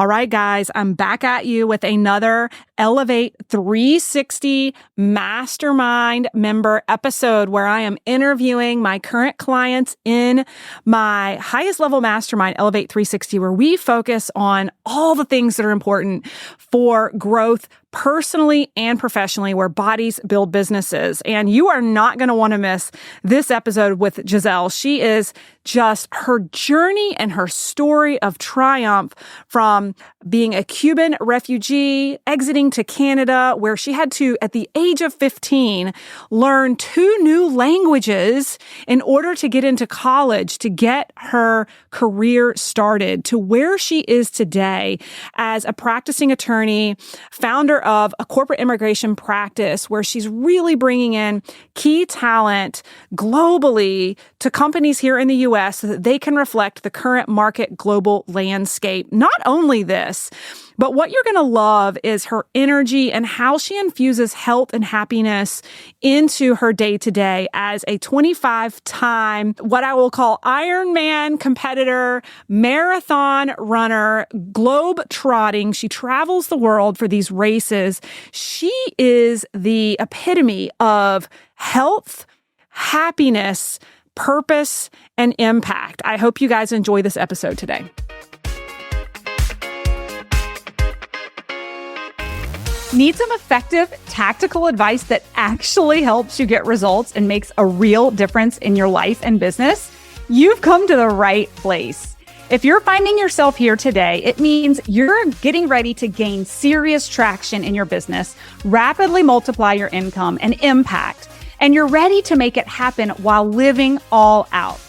All right, guys, I'm back at you with another Elevate 360 Mastermind member episode where I am interviewing my current clients in my highest level mastermind, Elevate 360, where we focus on all the things that are important for growth personally and professionally, where bodies build businesses. And you are not going to want to miss this episode with Giselle. She is just her journey and her story of triumph from being a Cuban refugee, exiting to Canada, where she had to, at the age of 15, learn 2 new languages in order to get into college, to get her career started, to where she is today as a practicing attorney, founder of a corporate immigration practice where she's really bringing in key talent globally to companies here in the U.S. so that they can reflect the current market global landscape. Not only this, but what you're going to love is her energy and how she infuses health and happiness into her day-to-day as a 25-time, what I will call Ironman competitor, marathon runner, globe trotting. She travels the world for these races. She is the epitome of health, happiness, purpose, and impact. I hope you guys enjoy this episode today. Need some effective, tactical advice that actually helps you get results and makes a real difference in your life and business? You've come to the right place. If you're finding yourself here today, it means you're getting ready to gain serious traction in your business, rapidly multiply your income and impact, and you're ready to make it happen while living all out.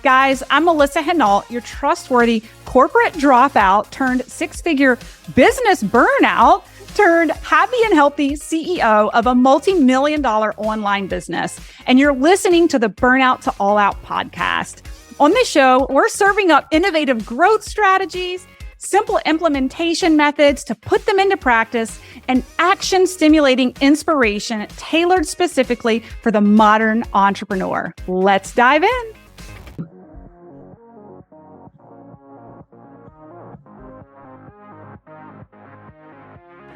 Guys, I'm Melissa Hinault, your trustworthy corporate dropout turned 6-figure business burnout turned happy and healthy CEO of a multi-million-dollar online business. And you're listening to the Burnout to All Out podcast. On this show, we're serving up innovative growth strategies, simple implementation methods to put them into practice, and action-stimulating inspiration tailored specifically for the modern entrepreneur. Let's dive in.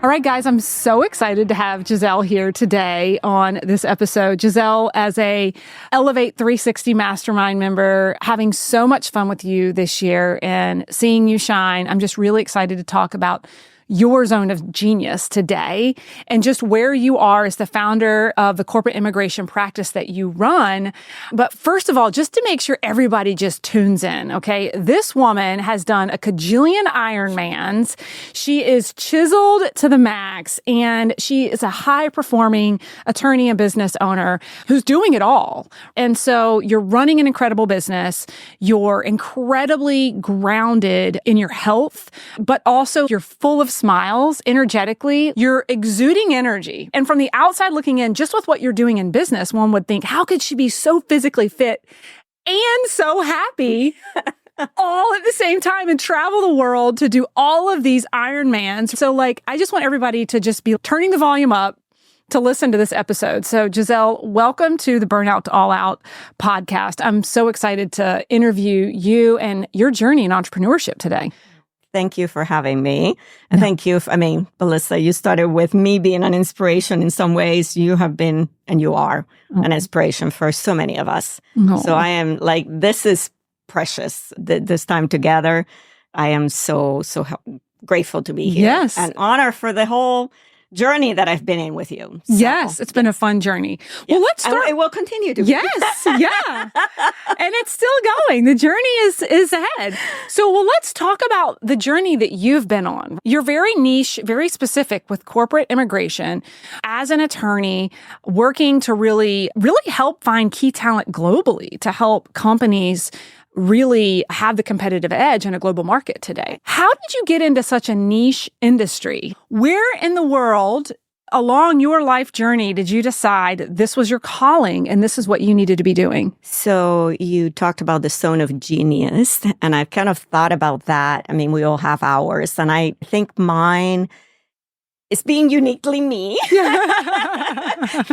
All right, guys, I'm so excited to have Giselle here today on this episode. Giselle, as a Elevate 360 Mastermind member, having so much fun with you this year and seeing you shine. I'm just really excited to talk about your zone of genius today and just where you are as the founder of the corporate immigration practice that you run. But first of all, just to make sure everybody just tunes in, okay? This woman has done a cajillion Ironmans. She is chiseled to the max, and she is a high-performing attorney and business owner who's doing it all. And so you're running an incredible business. You're incredibly grounded in your health, but also you're full of smiles energetically. You're exuding energy. And from the outside looking in, just with what you're doing in business, one would think, how could she be so physically fit and so happy all at the same time and travel the world to do all of these Ironmans? So I just want everybody to just be turning the volume up to listen to this episode. So Giselle, welcome to the Burnout to All Out podcast. I'm so excited to interview you and your journey in entrepreneurship today. Thank you for having me. And thank you. Melissa, you started with me being an inspiration in some ways. You have been, and you are an inspiration for so many of us. So I am this is precious, this time together. I am so grateful to be here. Yes. And honor for the whole journey that I've been in with you. So, yes, it's been a fun journey. Yeah. Well, let's start. It will continue to be. Yes, yeah. And it's still going. The journey is ahead. So, let's talk about the journey that you've been on. You're very niche, very specific with corporate immigration as an attorney, working to really help find key talent globally to help companies really have the competitive edge in a global market today. How did you get into such a niche industry? Where in the world along your life journey did you decide this was your calling and this is what you needed to be doing? So you talked about the zone of genius, and I've kind of thought about that. We all have ours, and I think mine is being uniquely me.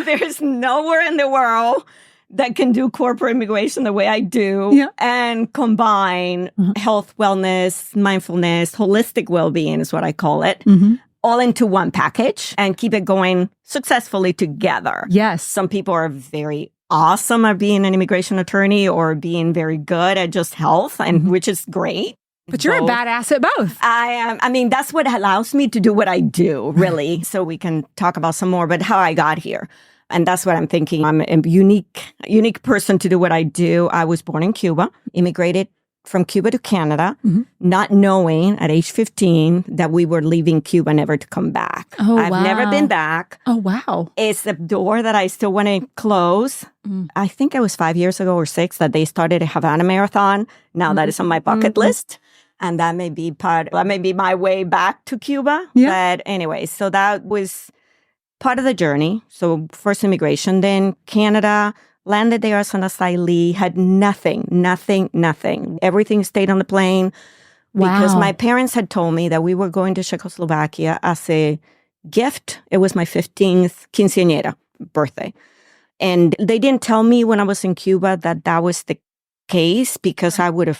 There's nowhere in the world that can do corporate immigration the way I do and combine health, wellness, mindfulness, holistic well-being is what I call it, all into one package and keep it going successfully together. Yes. Some people are very awesome at being an immigration attorney or being very good at just health, and which is great. But you're a badass at both. I am. I mean, that's what allows me to do what I do, really. So we can talk about some more, but how I got here. And that's what I'm thinking. I'm a unique person to do what I do. I was born in Cuba, immigrated from Cuba to Canada, not knowing at age 15 that we were leaving Cuba never to come back. Oh, I've never been back. Oh, wow. It's a door that I still want to close. I think it was 5 years ago or 6 that they started a Havana Marathon. Now that is on my bucket list. And that may be my way back to Cuba. Yeah. But anyway, so that was part of the journey. So first immigration, then Canada, landed there as an asylee, had nothing. Everything stayed on the plane because my parents had told me that we were going to Czechoslovakia as a gift. It was my 15th quinceañera birthday. And they didn't tell me when I was in Cuba that was the case because the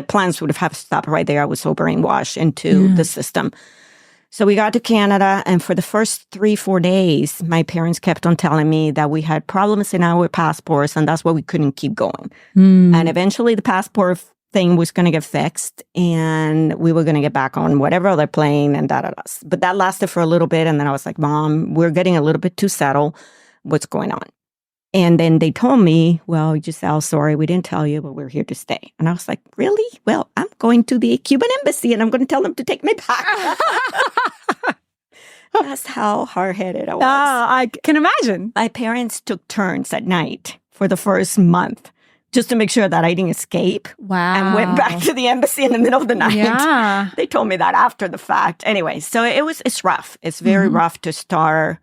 plans would have stopped right there. I was so brainwashed into the system. So we got to Canada, and for the first 3-4 days, my parents kept on telling me that we had problems in our passports, and that's why we couldn't keep going. And eventually the passport thing was going to get fixed, and we were going to get back on whatever other plane and da-da-da. But that lasted for a little bit, and then I was like, Mom, we're getting a little bit too settled. What's going on? And then they told me, well, Giselle, sorry, we didn't tell you, but we're here to stay. And I was like, really? Well, I'm going to the Cuban embassy and I'm going to tell them to take me back. That's how hard-headed I was. I can imagine. My parents took turns at night for the first month just to make sure that I didn't escape. Wow. And went back to the embassy in the middle of the night. Yeah. They told me that after the fact. Anyway, so it's rough. It's very rough to start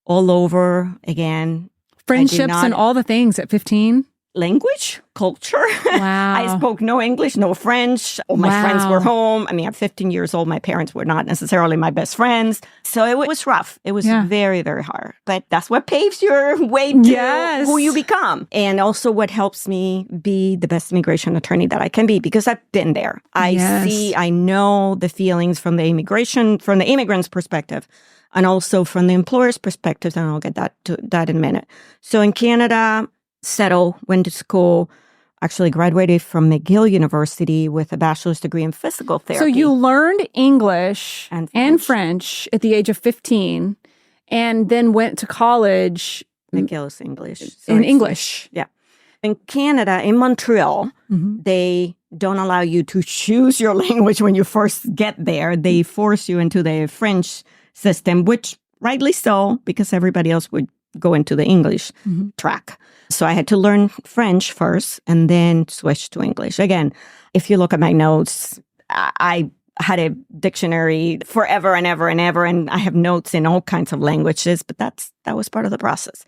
all over again. Friendships and all the things at 15? Language, culture. Wow. I spoke no English, no French. All my friends were home. I mean, at 15 years old, my parents were not necessarily my best friends. So it was rough. It was very, very hard. But that's what paves your way to who you become. And also what helps me be the best immigration attorney that I can be, because I've been there. I know the feelings from the immigrant's perspective. And also from the employer's perspective, and I'll get to that in a minute. So in Canada, settled, went to school, actually graduated from McGill University with a bachelor's degree in physical therapy. So you learned English and French at the age of 15 and then went to college. McGill's English. In English. Yeah. In Canada, in Montreal, they don't allow you to choose your language when you first get there. They force you into the French system, which rightly so, because everybody else would go into the English track. So I had to learn French first and then switch to English. Again, if you look at my notes, I had a dictionary forever and ever and ever, and I have notes in all kinds of languages, but that was part of the process.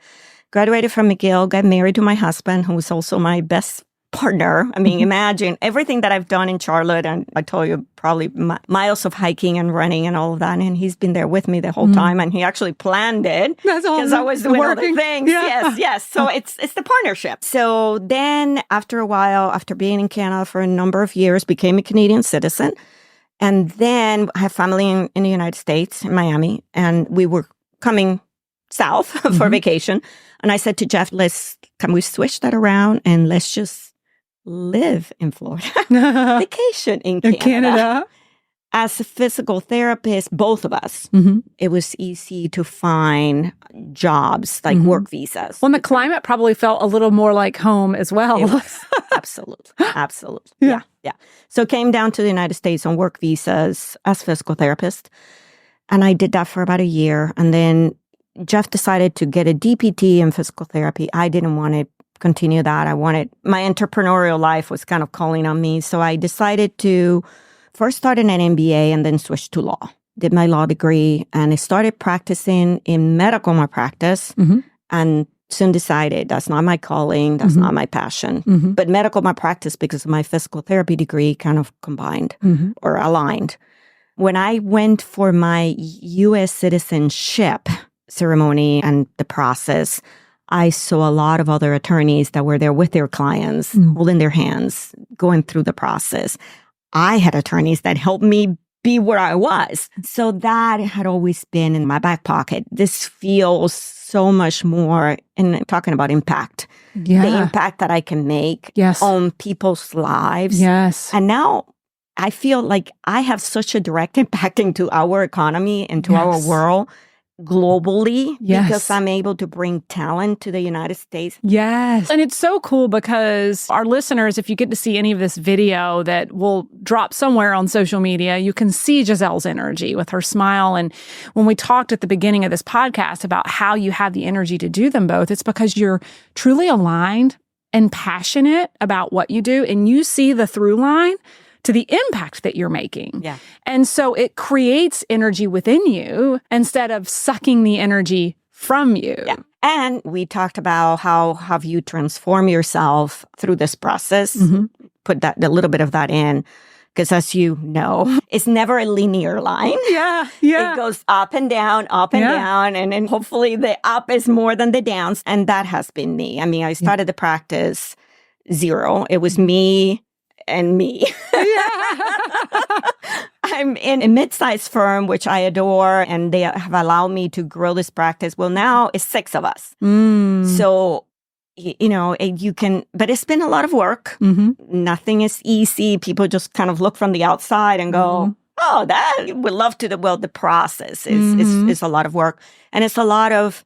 Graduated from McGill, got married to my husband, who was also my best partner. I mean, imagine everything that I've done in Charlotte, and I told you probably miles of hiking and running and all of that, and he's been there with me the whole time, and he actually planned it because I was doing other things. Yes. So it's the partnership. So then after a while, after being in Canada for a number of years, became a Canadian citizen, and then I have family in the United States, in Miami, and we were coming south for vacation, and I said to Jeff, can we switch that around and let's just live in Florida, vacation in Canada. As a physical therapist, both of us, it was easy to find jobs, like work visas. Well, the climate probably felt a little more like home as well. It was. Absolutely. Yeah. So came down to the United States on work visas as physical therapist. And I did that for about a year. And then Jeff decided to get a DPT in physical therapy. I didn't want to continue that. My entrepreneurial life was kind of calling on me. So I decided to first start an MBA and then switch to law. Did my law degree and I started practicing in medical malpractice and soon decided that's not my calling, that's not my passion. But medical malpractice, because of my physical therapy degree, kind of combined or aligned. When I went for my U.S. citizenship, ceremony and the process, I saw a lot of other attorneys that were there with their clients, holding their hands, going through the process. I had attorneys that helped me be where I was. So that had always been in my back pocket. This feels so much more, and talking about impact, the impact that I can make on people's lives. Yes. And now I feel like I have such a direct impact into our economy, into our world globally, because I'm able to bring talent to the United States. Yes. And it's so cool because our listeners, if you get to see any of this video that will drop somewhere on social media, you can see Giselle's energy with her smile. And when we talked at the beginning of this podcast about how you have the energy to do them both, it's because you're truly aligned and passionate about what you do, and you see the through line to the impact that you're making. Yeah. And so it creates energy within you instead of sucking the energy from you. Yeah. And we talked about how have you transformed yourself through this process. Put that a little bit of that in. Because as you know, it's never a linear line. Yeah. It goes up and down, and then hopefully the up is more than the downs. And that has been me. I mean, I started the practice 0. It was me and me. I'm in a mid-sized firm, which I adore, and they have allowed me to grow this practice. Well, now it's 6 of us. So, you know, you can, but it's been a lot of work. Nothing is easy. People just kind of look from the outside and go, oh, that would love to. Well, the process is a lot of work. And it's a lot of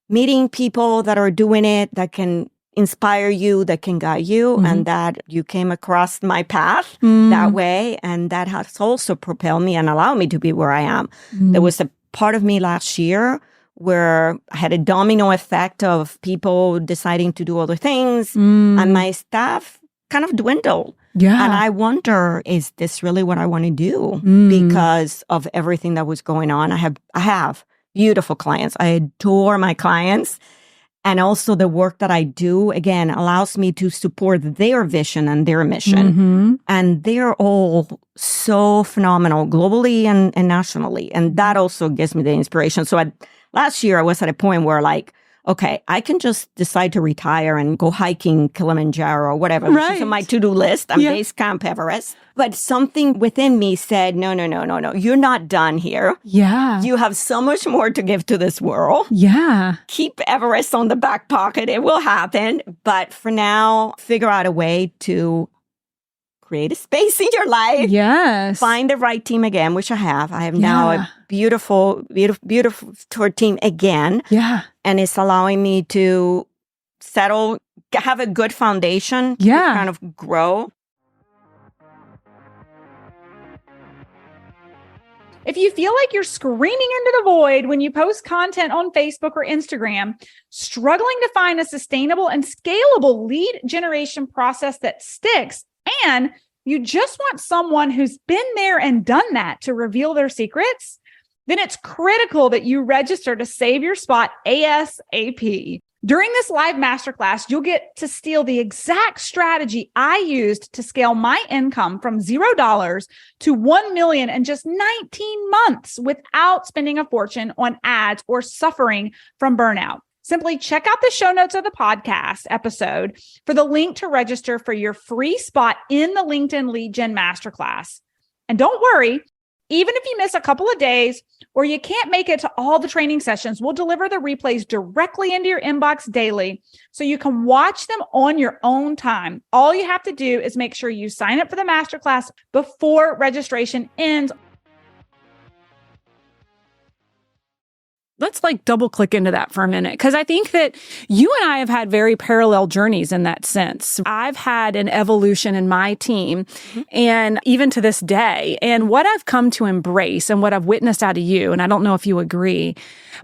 meeting people that are doing it, that can inspire you, that can guide you, and that you came across my path that way. And that has also propelled me and allowed me to be where I am. There was a part of me last year where I had a domino effect of people deciding to do other things, and my staff kind of dwindled. Yeah. And I wonder, is this really what I want to do? Because of everything that was going on. I have beautiful clients. I adore my clients. And also the work that I do, again, allows me to support their vision and their mission. And they're all so phenomenal globally and nationally. And that also gives me the inspiration. So last year, I was at a point where like, okay, I can just decide to retire and go hiking Kilimanjaro or whatever. Which is on my to-do list. I'm base camp Everest. But something within me said, no. You're not done here. Yeah. You have so much more to give to this world. Yeah. Keep Everest on the back pocket. It will happen. But for now, figure out a way to create a space in your life. Yes. Find the right team again, which I have. I have now a beautiful tour team again. Yeah. And it's allowing me to settle, have a good foundation to kind of grow. If you feel like you're screaming into the void when you post content on Facebook or Instagram, struggling to find a sustainable and scalable lead generation process that sticks, and you just want someone who's been there and done that to reveal their secrets, then it's critical that you register to save your spot ASAP. During this live masterclass, you'll get to steal the exact strategy I used to scale my income from $0 to $1 million in just 19 months without spending a fortune on ads or suffering from burnout. Simply check out the show notes of the podcast episode for the link to register for your free spot in the LinkedIn Lead Gen Masterclass. And don't worry, even if you miss a couple of days or you can't make it to all the training sessions, we'll deliver the replays directly into your inbox daily so you can watch them on your own time. All you have to do is make sure you sign up for the masterclass before registration ends. Let's like double click into that for a minute, because I think that you and I have had very parallel journeys in that sense. I've had an evolution in my team and even to this day, and what I've come to embrace and what I've witnessed out of you, and I don't know if you agree,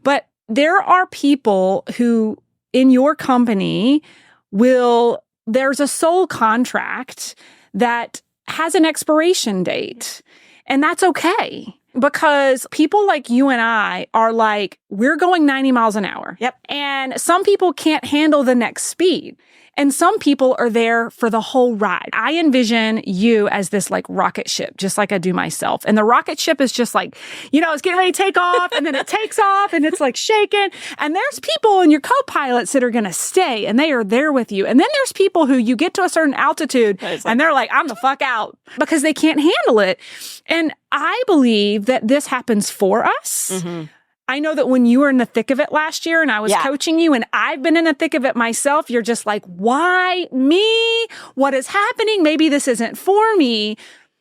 but there are people who in your company there's a soul contract that has an expiration date, and that's okay. Because people like you and I are like, we're going 90 miles an hour. Yep. And some people can't handle the next speed. And some people are there for the whole ride. I envision you as this like rocket ship, just like I do myself. And the rocket ship is just like, it's getting ready to take off and then it takes off and it's like shaking. And there's people in your co-pilots that are going to stay and they are there with you. And then there's people who you get to a certain altitude and they're like, I'm the fuck out because they can't handle it. And I believe that this happens for us. Mm-hmm. I know that when you were in the thick of it last year and I was coaching you and I've been in the thick of it myself, you're just like, why me? What is happening? Maybe this isn't for me.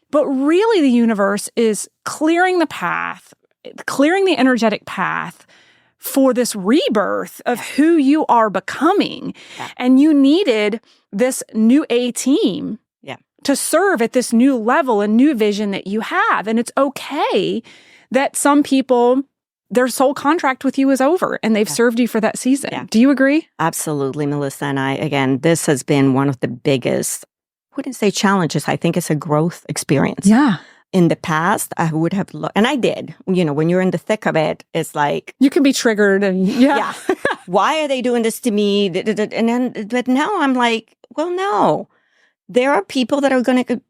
But really the universe is clearing the path, clearing the energetic path for this rebirth of who you are becoming. Yeah. And you needed this new A team to serve at this new level and new vision that you have. And it's okay that some people, their soul contract with you is over and they've served you for that season. Yeah. Do you agree? Absolutely, Melissa. And again, this has been one of the biggest, I wouldn't say challenges. I think it's a growth experience. Yeah. In the past, I would have, and I did, when you're in the thick of it, it's like. You can be triggered and Why are they doing this to me? But now I'm like, well, no. There are people that are going to,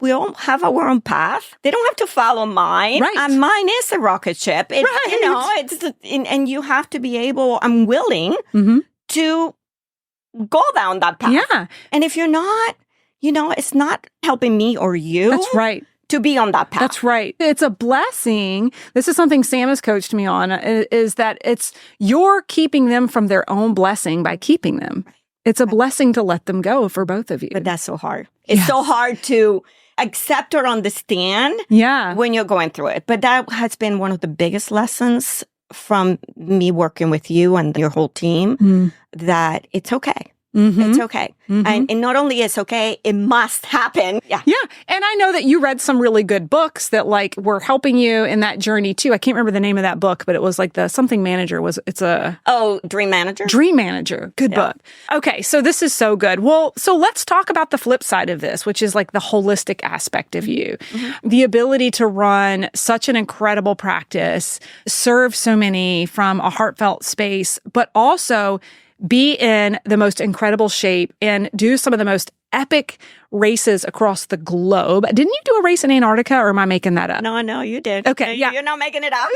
we all have our own path. They don't have to follow mine. Right. And mine is a rocket ship. And you have to be able, I'm willing to go down that path. Yeah. And if you're not, it's not helping me or you. That's right. To be on that path. That's right. It's a blessing. This is something Sam has coached me on, is that you're keeping them from their own blessing by keeping them. It's a blessing to let them go for both of you. But that's so hard. It's so hard to accept or understand when you're going through it. But that has been one of the biggest lessons from me working with you and your whole team, that it's okay. Mm-hmm. It's okay. Mm-hmm. And not only it's okay, it must happen. Yeah. Yeah. And I know that you read some really good books that were helping you in that journey too. I can't remember the name of that book, but it was like the something manager Dream Manager. Dream Manager. Good book. Okay. So this is so good. Well, so let's talk about the flip side of this, which is like the holistic aspect of you, the ability to run such an incredible practice, serve so many from a heartfelt space, but also be in the most incredible shape and do some of the most epic races across the globe. Didn't you do a race in Antarctica, or am I making that up? No, you did. Okay, You're not making it up.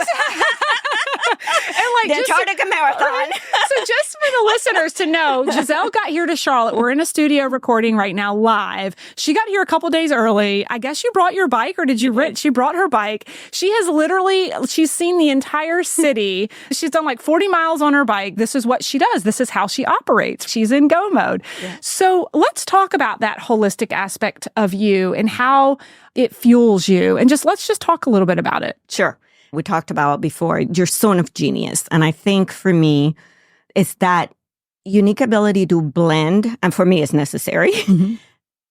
And the Antarctica Marathon. So just for the listeners to know, Giselle got here to Charlotte. We're in a studio recording right now live. She got here a couple days early. I guess you brought your bike, or did you rent? She brought her bike. She's seen the entire city. She's done like 40 miles on her bike. This is what she does. This is how she operates. She's in go mode. Yeah. So let's talk about that holistic aspect of you and how it fuels you. And let's just talk a little bit about it. Sure. We talked about before, your zone of genius. And I think for me, it's that unique ability to blend, and for me, it's necessary.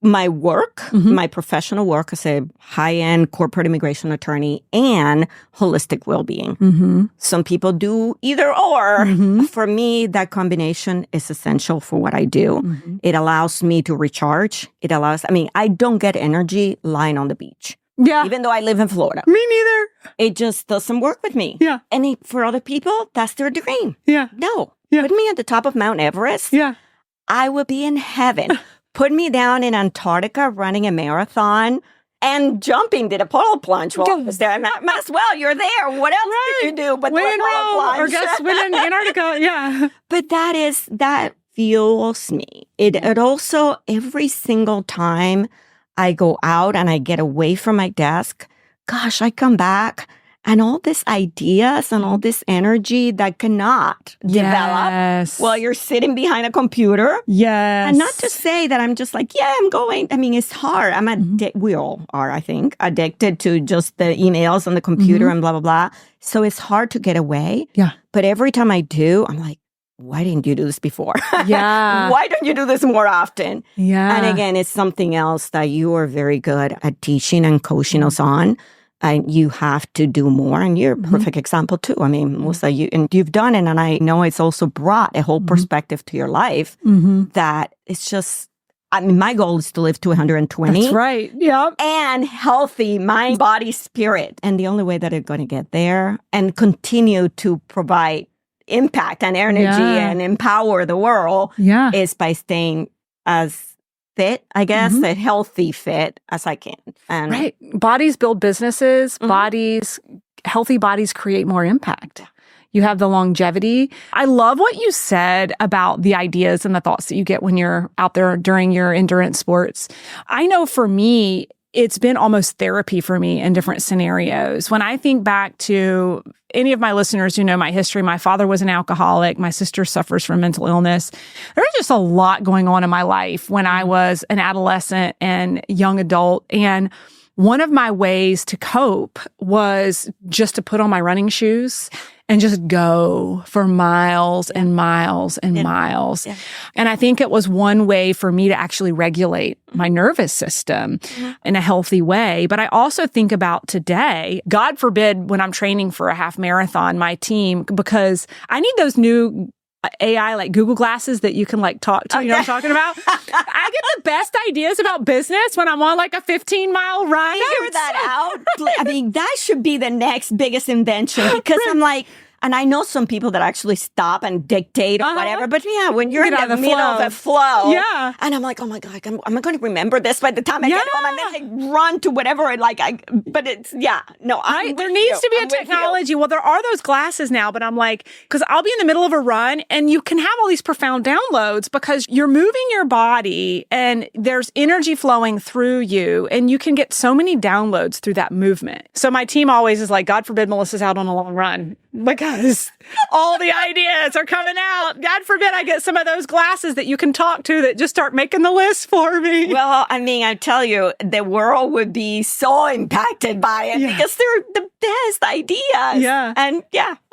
My work, my professional work as a high-end corporate immigration attorney and holistic well-being. Some people do either or. For me, that combination is essential for what I do. It allows me to recharge. I don't get energy lying on the beach. Yeah. Even though I live in Florida. Me neither. It just doesn't work with me. Yeah. And for other people, that's their dream. Yeah. No. Yeah. Put me at the top of Mount Everest. Yeah. I would be in heaven. Put me down in Antarctica running a marathon and jumping, did a pole plunge. Well, was there? Might as well. You're there. What else did you do but win do a pole plunge? Or guess win in Antarctica. Yeah. But that fuels me. It also, every single time I go out and I get away from my desk, gosh, I come back and all these ideas and all this energy that cannot develop while you're sitting behind a computer. Yes. And not to say that I'm just like, I'm going. I mean, it's hard. We all are, I think, addicted to just the emails on the computer and blah, blah, blah. So it's hard to get away. Yeah. But every time I do, I'm like, why didn't you do this before? Yeah. Why don't you do this more often? Yeah. And again, it's something else that you are very good at teaching and coaching us on. And you have to do more. And you're a perfect example too. I mean, Musa, you've done it. And I know it's also brought a whole perspective to your life that it's just, my goal is to live to 120. That's right. Yeah. And healthy mind, body, spirit. And the only way that I'm going to get there and continue to provide impact and energy and empower the world is by staying as fit, I guess, a healthy fit as I can. And right. Bodies build businesses. Healthy bodies create more impact. You have the longevity. I love what you said about the ideas and the thoughts that you get when you're out there during your endurance sports. I know for me, it's been almost therapy for me in different scenarios. When I think back to any of my listeners who know my history, my father was an alcoholic. My sister suffers from mental illness. There was just a lot going on in my life when I was an adolescent and young adult. And one of my ways to cope was just to put on my running shoes and just go for miles and miles and miles. Yeah. And I think it was one way for me to actually regulate my nervous system in a healthy way. But I also think about today, God forbid when I'm training for a half marathon, my team, because I need those new AI like Google glasses that you can like talk to, you know what I'm talking about? I get the best ideas about business when I'm on like a 15-mile run. Figure that out. I mean, that should be the next biggest invention because I'm like, and I know some people that actually stop and dictate or whatever, but yeah, when you're in the middle of a flow, and I'm like, oh my God, am I going to remember this by the time I get home? And then I run to whatever, but it's, there needs to be a technology. Well, there are those glasses now, but I'm like, because I'll be in the middle of a run and you can have all these profound downloads because you're moving your body and there's energy flowing through you and you can get so many downloads through that movement. So my team always is like, God forbid Melissa's out on a long run. Because all the ideas are coming out. God forbid I get some of those glasses that you can talk to that just start making the list for me. Well, I mean, I tell you, the world would be so impacted by it because they're the best ideas. Yeah. And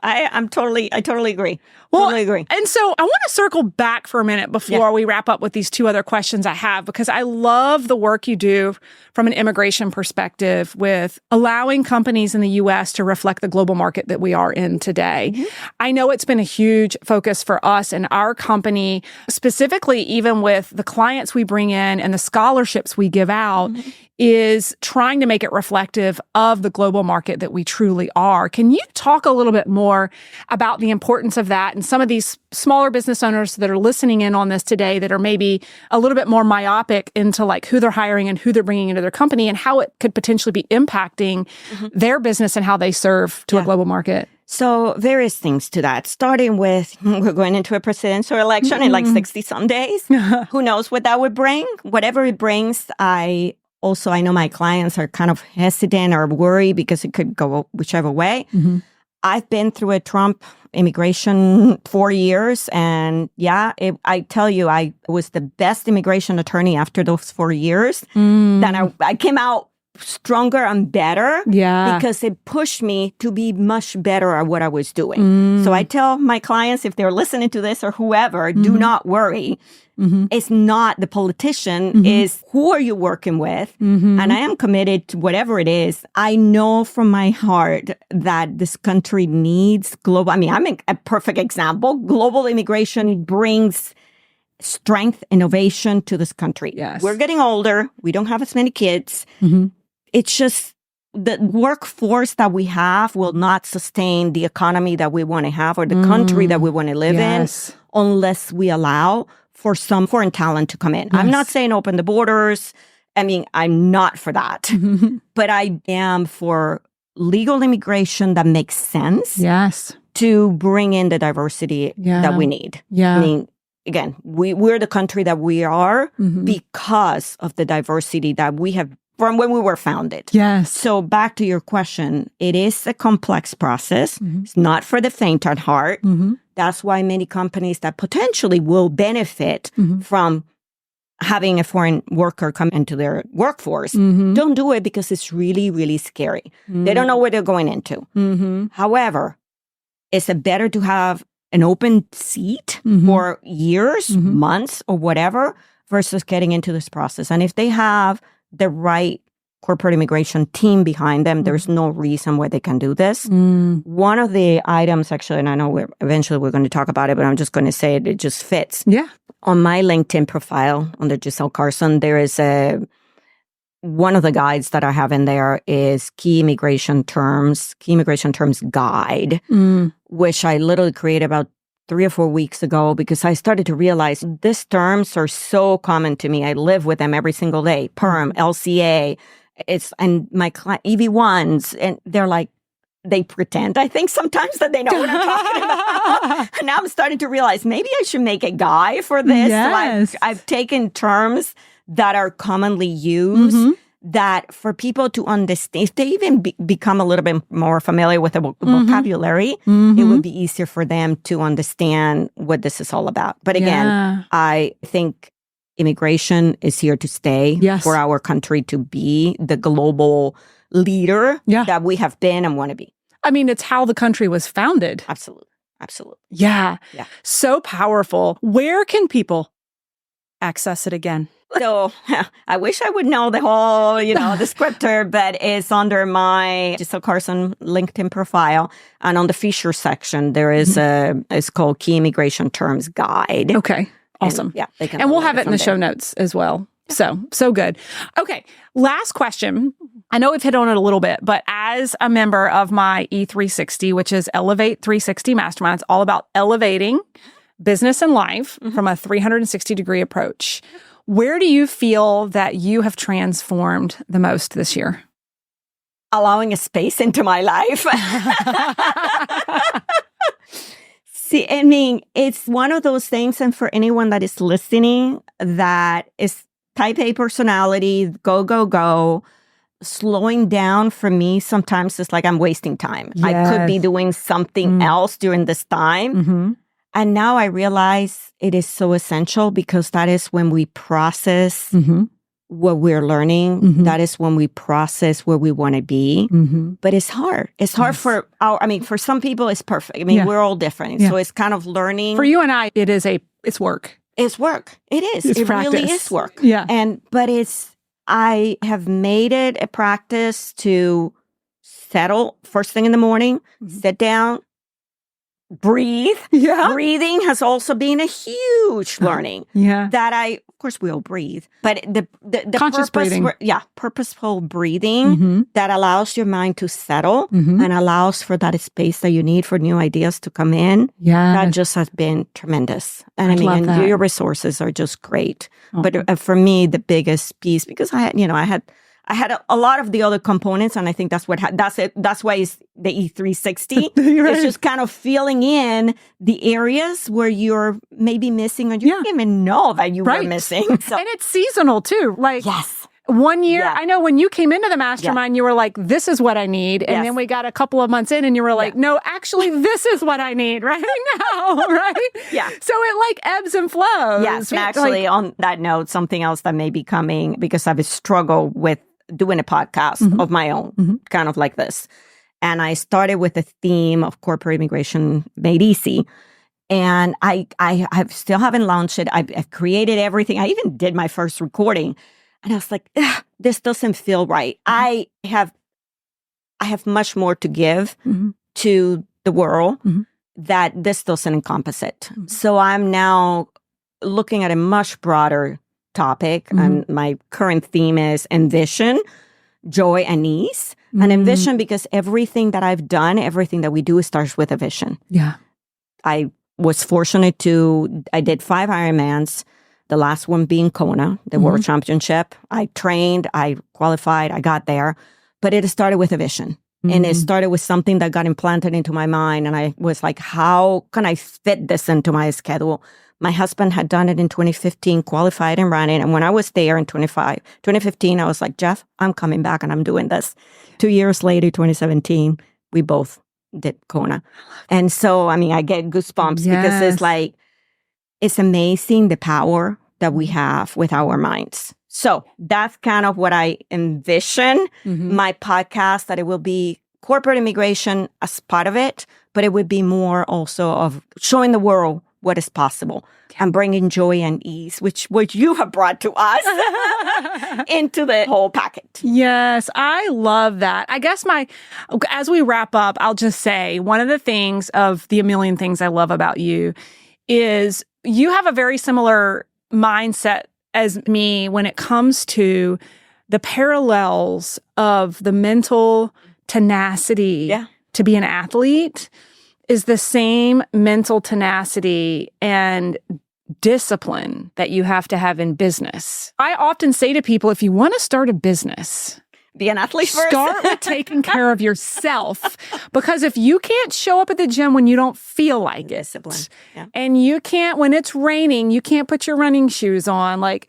I totally agree. Totally agree. And so I want to circle back for a minute before we wrap up with these two other questions I have, because I love the work you do from an immigration perspective with allowing companies in the U.S. to reflect the global market that we are in today. I know it's been a huge focus for us and our company, specifically even with the clients we bring in and the scholarships we give out, is trying to make it reflective of the global market that we truly are. Can you talk a little bit more about the importance of that and some of these smaller business owners that are listening in on this today that are maybe a little bit more myopic into like who they're hiring and who they're bringing into their company and how it could potentially be impacting their business and how they serve to a global market? So various things to that, starting with we're going into a presidential election in like 60 some days. Who knows what that would bring? Whatever it brings, I know my clients are kind of hesitant or worried because it could go whichever way. I've been through a Trump immigration 4 years. And I tell you, I was the best immigration attorney after those 4 years. Then I came out stronger and better because it pushed me to be much better at what I was doing. So I tell my clients, if they're listening to this or whoever, do not worry. It's not the politician, is who are you working with? And I am committed to whatever it is. I know from my heart that this country needs global. I mean, I'm a perfect example. Global immigration brings strength, innovation to this country. Yes. We're getting older. We don't have as many kids. It's just the workforce that we have will not sustain the economy that we want to have or the country that we want to live in unless we allow for some foreign talent to come in. I'm not saying open the borders. I mean, I'm not for that. But I am for legal immigration that makes sense. To bring in the diversity that we need. I mean, again, we're the country that we are because of the diversity that we have from when we were founded. So back to your question, it is a complex process. It's not for the faint at heart. That's why many companies that potentially will benefit from having a foreign worker come into their workforce don't do it because it's really, really scary. They don't know what they're going into. However, it's better to have an open seat for years, months, or whatever, versus getting into this process. And if they have the right corporate immigration team behind them, there's no reason why they can do this. One of the items, actually, and I know eventually we're going to talk about it, but I'm just going to say it just fits. On my LinkedIn profile, under Giselle Carson, there is one of the guides that I have in there is Key Immigration Terms Guide, which I literally created about 3 or 4 weeks ago because I started to realize these terms are so common to me. I live with them every single day. PERM, LCA, and my EV1s, and they're like, they pretend, I think, sometimes that they know what I'm talking about. And now I'm starting to realize maybe I should make a guy for this. Yes. So I've taken terms that are commonly used that for people to understand, if they even become a little bit more familiar with the vocabulary, it would be easier for them to understand what this is all about. But again, I think immigration is here to stay for our country to be the global leader that we have been and want to be. I mean, it's how the country was founded. Absolutely. Absolutely. Yeah. So powerful. Where can people access it again? So I wish I would know the whole, descriptor, but it's under my Giselle Carson LinkedIn profile. And on the feature section, there is it's called Key Immigration Terms Guide. Okay. Awesome. And, they can and we'll have it in the show notes as well. Yeah. So good. Okay. Last question. I know we've hit on it a little bit, but as a member of my E360, which is Elevate 360 Mastermind, it's all about elevating business and life from a 360-degree approach. Where do you feel that you have transformed the most this year? Allowing a space into my life. See, I mean, it's one of those things, and for anyone that is listening, that is type A personality, go. Slowing down for me sometimes is like I'm wasting time. Yes. I could be doing something else during this time. And now I realize it is so essential because that is when we process what we're learning. That is when we process where we want to be. But it's hard. It's hard for for some people, it's perfect. I mean, we're all different. So it's kind of learning. For you and I, it's work. It's work. It is. It's it practice. Really is work. Yeah. But I have made it a practice to settle first thing in the morning, sit down, breathe. Breathing has also been a huge learning. That of course, we all breathe, but the conscious breathing. Purposeful breathing that allows your mind to settle and allows for that space that you need for new ideas to come in. That just has been tremendous. And and your resources are just great. But for me, the biggest piece, because I had a lot of the other components, and I think that's it. That's why it's the E360. It's just kind of filling in the areas where you're maybe missing, or you didn't even know that you were missing. So. And it's seasonal too. Like 1 year, I know when you came into the mastermind, you were like, "This is what I need," and then we got a couple of months in, and you were like, "No, actually, this is what I need right now." Right? So it ebbs and flows. Yes, actually, on that note, something else that may be coming, because I've struggled with doing a podcast of my own, kind of like this. And I started with the theme of corporate immigration made easy. And I still haven't launched it. I've created everything. I even did my first recording. And I was like, this doesn't feel right. I have much more to give to the world that this doesn't encompass it. So I'm now looking at a much broader topic, and my current theme is envision, joy, and ease. And envision, because everything that I've done, everything that we do starts with a vision. I was fortunate I did 5 Ironmans, the last one being Kona, the World Championship. I trained, I qualified, I got there, but it started with a vision. And it started with something that got implanted into my mind. And I was like, how can I fit this into my schedule? My husband had done it in 2015, qualified and ran it. And when I was there in 2015, I was like, Jeff, I'm coming back and I'm doing this. 2 years later, 2017, we both did Kona. And so, I get goosebumps because it's like, it's amazing the power that we have with our minds. So that's kind of what I envision my podcast, that it will be corporate immigration as part of it, but it would be more also of showing the world what is possible and bringing joy and ease, which you have brought to us into the whole package. Yes, I love that. I guess as we wrap up, I'll just say one of the things of the a million things I love about you is you have a very similar mindset as me when it comes to the parallels of the mental tenacity to be an athlete is the same mental tenacity and discipline that you have to have in business. I often say to people, if you want to start a business, be an athlete first. Start with taking care of yourself. Because if you can't show up at the gym when you don't feel like Discipline. it, Yeah. and you can't, when it's raining, you can't put your running shoes on, like,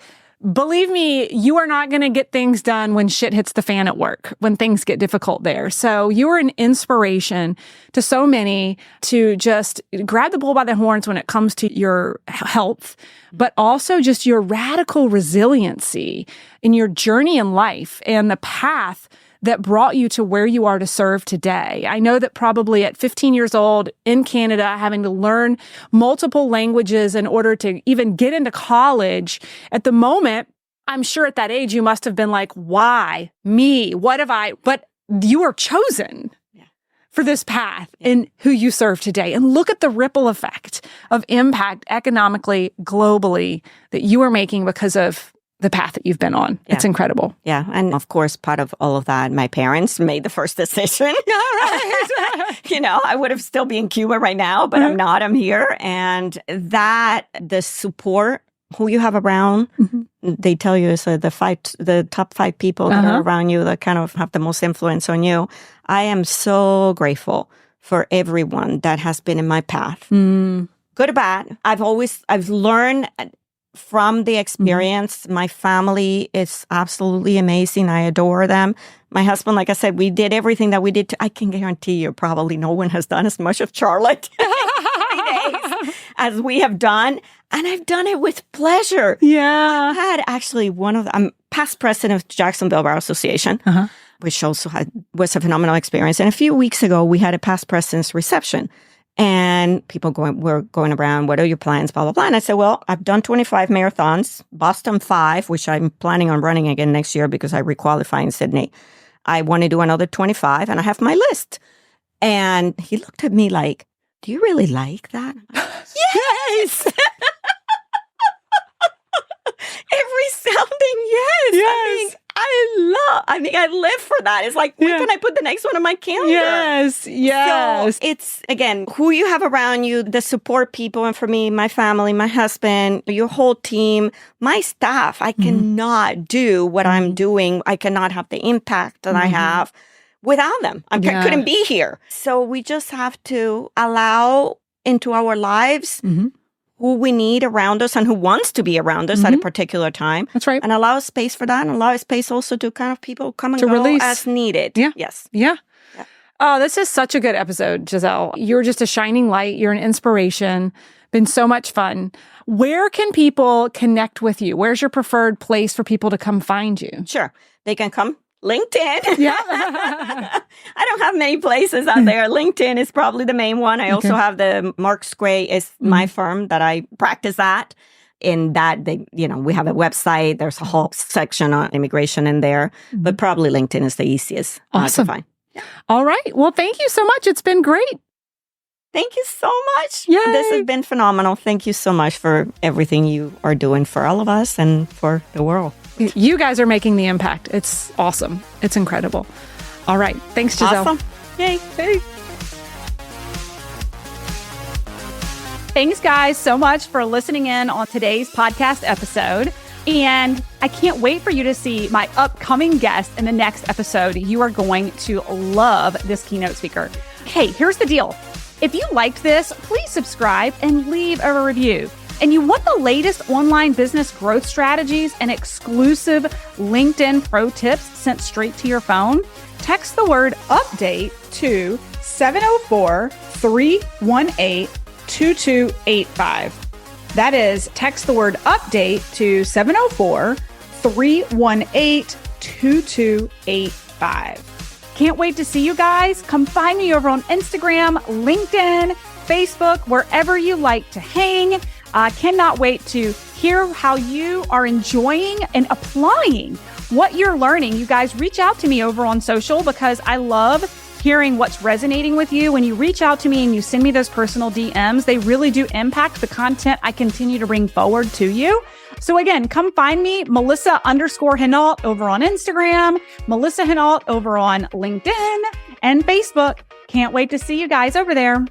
believe me, you are not going to get things done when shit hits the fan at work, when things get difficult there. So you are an inspiration to so many to just grab the bull by the horns when it comes to your health, but also just your radical resiliency in your journey in life and the path that brought you to where you are to serve today. I know that probably at 15 years old in Canada, having to learn multiple languages in order to even get into college, at the moment, I'm sure at that age, you must have been like, why me? What have I? But you are chosen for this path in who you serve today. And look at the ripple effect of impact economically, globally, that you are making because of the path that you've been on. It's incredible. Yeah. And of course, part of all of that, my parents made the first decision. I would have still been in Cuba right now, but I'm not. I'm here. And that, the support, who you have around, they tell you is the top 5 people that are around you that kind of have the most influence on you. I am so grateful for everyone that has been in my path. Good or bad. I've learned from the experience. My family is absolutely amazing. I adore them. My husband, like I said, we did everything that we did. I can guarantee you probably no one has done as much of Charlotte in 3 days as we have done. And I've done it with pleasure. Yeah. I had actually I'm past president of Jacksonville Bar Association, which also was a phenomenal experience. And a few weeks ago, we had a past president's reception. And people were going around, what are your plans, blah, blah, blah. And I said, well, I've done 25 marathons, Boston 5, which I'm planning on running again next year because I requalify in Sydney. I want to do another 25, and I have my list. And he looked at me like, do you really like that? Yes! Every sounding yes. I live for that. It's like, when can I put the next one on my calendar? Yes. So it's, again, who you have around you, the support people. And for me, my family, my husband, your whole team, my staff. I cannot do what I'm doing. I cannot have the impact that I have without them. I couldn't be here. So we just have to allow into our lives who we need around us and who wants to be around us at a particular time. That's right. And allow space for that, and allow space also to kind of people come and go release as needed. Yeah. Yes. Yeah. Oh, this is such a good episode, Giselle. You're just a shining light. You're an inspiration. Been so much fun. Where can people connect with you? Where's your preferred place for people to come find you? Sure. They can come LinkedIn. Yeah. I don't have many places out there. LinkedIn is probably the main one. I also have the Marks Gray is my firm that I practice at. In that, we have a website. There's a whole section on immigration in there, but probably LinkedIn is the easiest awesome. to find. Yeah. All right. Well, thank you so much. It's been great. Thank you so much. Yay. This has been phenomenal. Thank you so much for everything you are doing for all of us and for the world. You guys are making the impact. It's awesome. It's incredible. All right. Thanks, Giselle. Awesome. Yay. Hey. Thanks, guys, so much for listening in on today's podcast episode. And I can't wait for you to see my upcoming guest in the next episode. You are going to love this keynote speaker. Hey, here's the deal. If you liked this, please subscribe and leave a review. And you want the latest online business growth strategies and exclusive LinkedIn pro tips sent straight to your phone? Text the word update to 704-318-2285. That is, text the word update to 704-318-2285. Can't wait to see you guys. Come find me over on Instagram, LinkedIn, Facebook, wherever you like to hang. Cannot wait to hear how you are enjoying and applying what you're learning. You guys reach out to me over on social because I love hearing what's resonating with you. When you reach out to me and you send me those personal DMs, they really do impact the content I continue to bring forward to you. So again, come find me, Melissa_Hinault over on Instagram, Melissa Hinault over on LinkedIn and Facebook. Can't wait to see you guys over there.